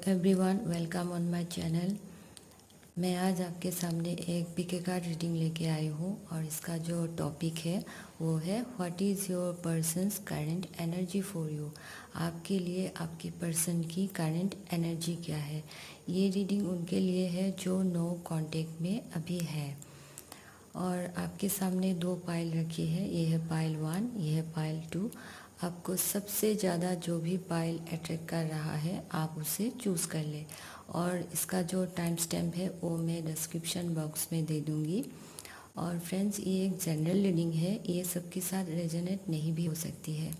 Everyone, welcome on my channel. मैं आज आपके सामने एक पीके कार्ड रीडिंग लेके आई हूँ और इसका जो टॉपिक है वो है what is your persons current energy for you. आपके लिए आपकी पर्सन की करंट एनर्जी क्या है। ये रीडिंग उनके लिए है जो नो कांटेक्ट में अभी है। और आपके सामने दो पाइल रखी है, ये है पाइल 1, ये है पाइल 2। आपको सबसे ज़्यादा जो भी पाइल अट्रैक्ट कर रहा है आप उसे चूज़ कर ले। और इसका जो टाइम स्टैम्प है वो मैं डिस्क्रिप्शन बॉक्स में दे दूँगी। और फ्रेंड्स, ये एक जनरल रीडिंग है, ये सबके साथ रेजोनेट नहीं भी हो सकती है।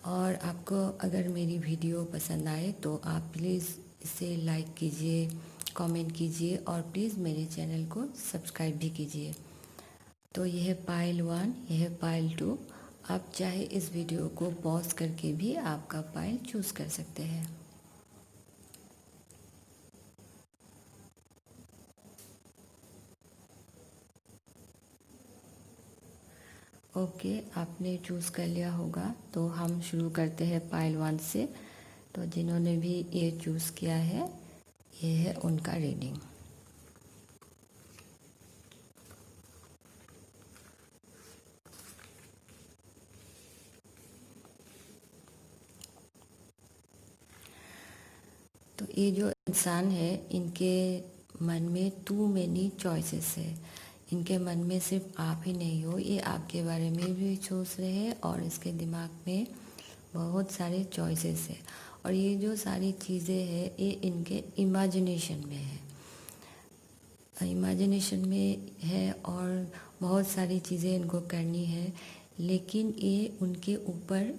और आपको अगर मेरी वीडियो पसंद आए तो आप प्लीज़ इसे लाइक कीजिए, कमेंट कीजिए और प्लीज़ मेरे चैनल को सब्सक्राइब भी कीजिए। तो यह है पाइल 1, यह है पाइल 2। आप चाहे इस वीडियो को पॉज करके भी आपका पाइल चूज़ कर सकते हैं। ओके, आपने चूज़ कर लिया होगा तो हम शुरू करते हैं पाइल 1 से। तो जिन्होंने भी ये चूज़ किया है, ये है उनका रीडिंग। तो ये जो इंसान है, इनके मन में टू मैनी चॉइसेस है। इनके मन में सिर्फ आप ही नहीं हो, ये आपके बारे में भी सोच रहे हैं और इसके दिमाग में बहुत सारे चॉइसेस है। और ये जो सारी चीज़ें हैं ये इनके इमेजिनेशन में है, इमेजिनेशन में है और बहुत सारी चीज़ें इनको करनी है, लेकिन ये उनके ऊपर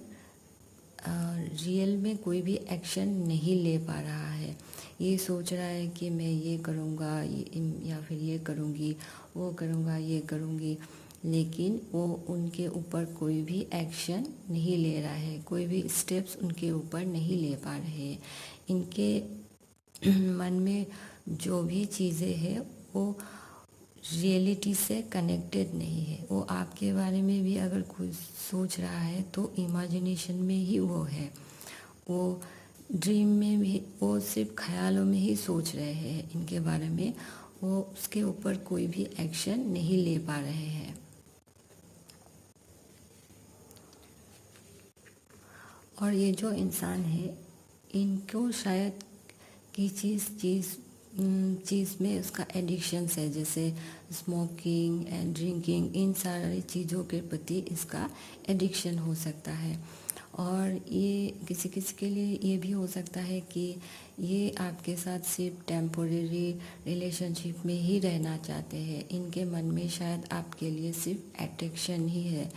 रियल में कोई भी एक्शन नहीं ले पा रहा है। ये सोच रहा है कि मैं ये करूँगा या फिर ये करूँगी, वो करूँगा, ये करूँगी, लेकिन वो उनके ऊपर कोई भी एक्शन नहीं ले रहा है, कोई भी स्टेप्स उनके ऊपर नहीं ले पा रहे। इनके मन में जो भी चीज़ें हैं वो रियलिटी से कनेक्टेड नहीं है। वो आपके बारे में भी अगर कुछ सोच रहा है तो इमेजिनेशन में ही वो है, वो ड्रीम में भी, वो सिर्फ ख्यालों में ही सोच रहे हैं इनके बारे में। वो उसके ऊपर कोई भी एक्शन नहीं ले पा रहे हैं। और ये जो इंसान है, इनको शायद की चीज़ में उसका एडिक्शंस है, जैसे स्मोकिंग एंड ड्रिंकिंग, इन सारी चीज़ों के प्रति इसका एडिक्शन हो सकता है। और ये किसी किसी के लिए ये भी हो सकता है कि ये आपके साथ सिर्फ टेम्पोरेरी रिलेशनशिप में ही रहना चाहते हैं। इनके मन में शायद आपके लिए सिर्फ अट्रैक्शन ही है।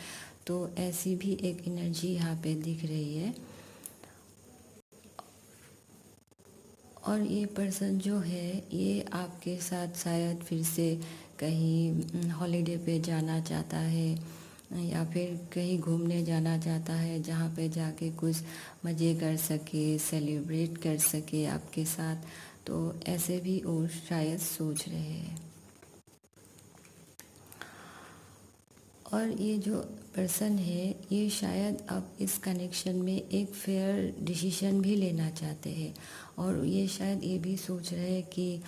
तो ऐसी भी एक एनर्जी यहाँ पे दिख रही है। और ये पर्सन जो है, ये आपके साथ शायद फिर से कहीं हॉलीडे पे जाना चाहता है या फिर कहीं घूमने जाना चाहता है, जहाँ पे जाके कुछ मज़े कर सके, सेलिब्रेट कर सके आपके साथ। तो ऐसे भी वो शायद सोच रहे हैं। और ये जो पर्सन है, ये शायद अब इस कनेक्शन में एक फेयर डिसीजन भी लेना चाहते हैं। और ये शायद ये भी सोच रहे हैं कि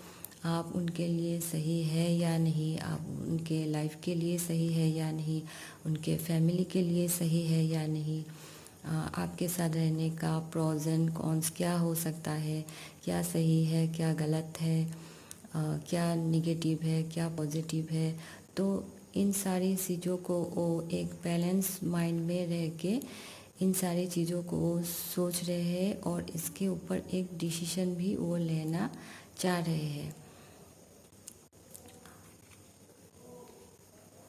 आप उनके लिए सही है या नहीं, आप उनके लाइफ के लिए सही है या नहीं, उनके फैमिली के लिए सही है या नहीं। आपके साथ रहने का प्रोज एंड कॉन्स क्या हो सकता है, क्या सही है, क्या गलत है, क्या निगेटिव है, क्या पॉजिटिव है। तो इन सारी चीज़ों को वो एक बैलेंस माइंड में रह के इन सारी चीज़ों को वो सोच रहे हैं और इसके ऊपर एक डिसीजन भी वो लेना चाह रहे हैं।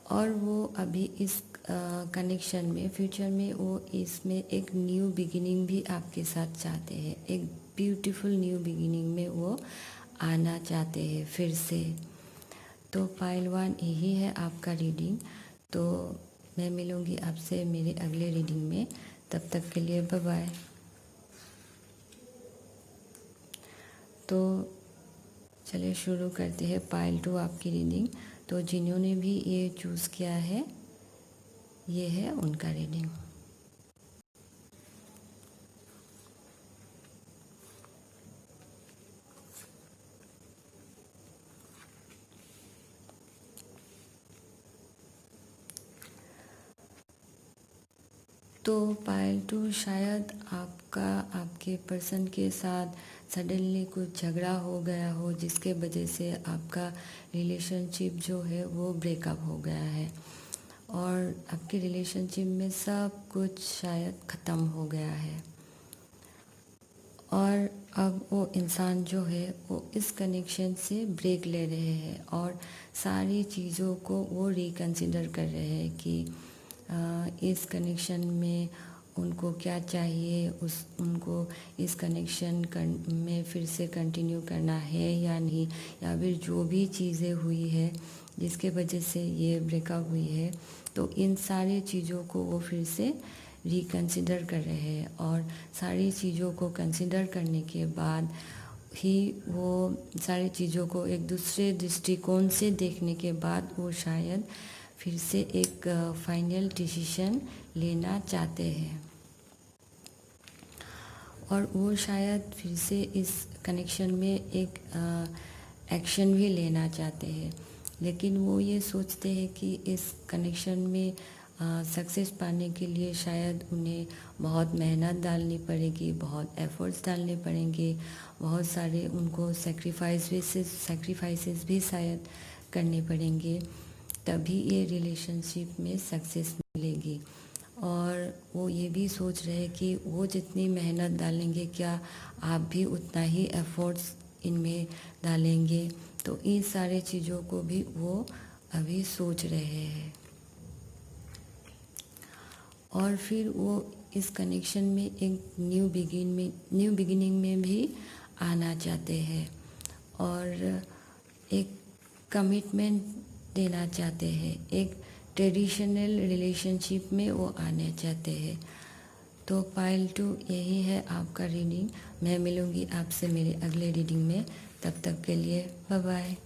और वो अभी इस कनेक्शन में, फ्यूचर में वो इसमें एक न्यू बिगिनिंग भी आपके साथ चाहते हैं। एक ब्यूटीफुल न्यू बिगिनिंग में वो आना चाहते हैं फिर से। तो पाइल 1 यही है आपका रीडिंग। तो मैं मिलूँगी आपसे मेरे अगले रीडिंग में, तब तक के लिए बाय बाय। तो चलिए शुरू करते हैं पाइल 2 आपकी रीडिंग। तो जिन्होंने भी ये चूज़ किया है, ये है उनका रीडिंग। तो पायल 2, शायद आपके पर्सन के साथ सडनली कुछ झगड़ा हो गया हो, जिसके वजह से आपका रिलेशनशिप जो है वो ब्रेकअप हो गया है और आपके रिलेशनशिप में सब कुछ शायद ख़त्म हो गया है। और अब वो इंसान जो है वो इस कनेक्शन से ब्रेक ले रहे हैं और सारी चीज़ों को वो रिकंसिडर कर रहे हैं कि इस कनेक्शन में उनको क्या चाहिए, उनको इस कनेक्शन में फिर से कंटिन्यू करना है या नहीं, या फिर जो भी चीज़ें हुई है जिसके वजह से ये ब्रेकअप हुई है, तो इन सारी चीज़ों को वो फिर से रिकंसिडर कर रहे हैं और सारी चीज़ों को कंसिडर करने के बाद ही वो सारी चीज़ों को एक दूसरे दृष्टिकोण से देखने के बाद वो शायद फिर से एक फाइनल डिसीजन लेना चाहते हैं और वो शायद फिर से इस कनेक्शन में एक एक्शन भी लेना चाहते हैं। लेकिन वो ये सोचते हैं कि इस कनेक्शन में सक्सेस पाने के लिए शायद उन्हें बहुत मेहनत डालनी पड़ेगी, बहुत एफर्ट्स डालने पड़ेंगे, बहुत सारे उनको सैक्रिफाइसेस भी शायद करने पड़ेंगे, तभी ये रिलेशनशिप में सक्सेस मिलेगी। और वो ये भी सोच रहे हैं कि वो जितनी मेहनत डालेंगे, क्या आप भी उतना ही एफर्ट्स इनमें डालेंगे। तो इन सारे चीज़ों को भी वो अभी सोच रहे हैं और फिर वो इस कनेक्शन में एक न्यू बिगिनिंग में भी आना चाहते हैं और एक कमिटमेंट देना चाहते हैं, एक ट्रेडिशनल रिलेशनशिप में वो आने चाहते हैं। तो पायल 2, यही है आपका रीडिंग। मैं मिलूँगी आपसे मेरे अगले रीडिंग में। तब तक के लिए बाय बाय।